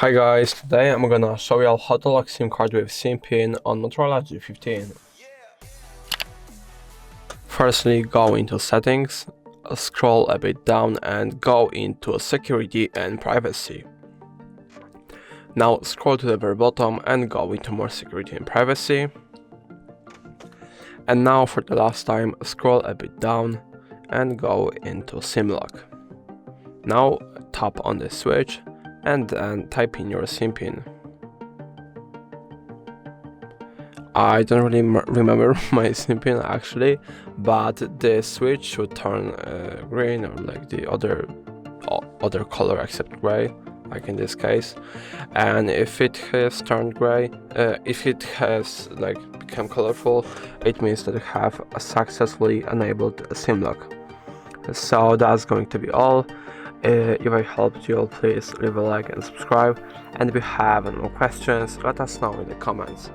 Hi guys, today I'm gonna show you how to lock SIM card with SIM pin on Motorola G15. Firstly, go into settings, scroll a bit down and go into security and privacy. Now scroll to the very bottom and go into more security and privacy. And now for the last time, scroll a bit down and go into SIM lock. Now tap on the switch and then type in your SIM pin. I don't really remember my SIM pin actually, but the switch should turn green or like the other color except gray, like in this case. And if it has turned gray, if it has like become colorful, it means that you have successfully enabled SIM lock. So that's going to be all. If I helped you, please leave a like and subscribe, and if you have any more questions, let us know in the comments.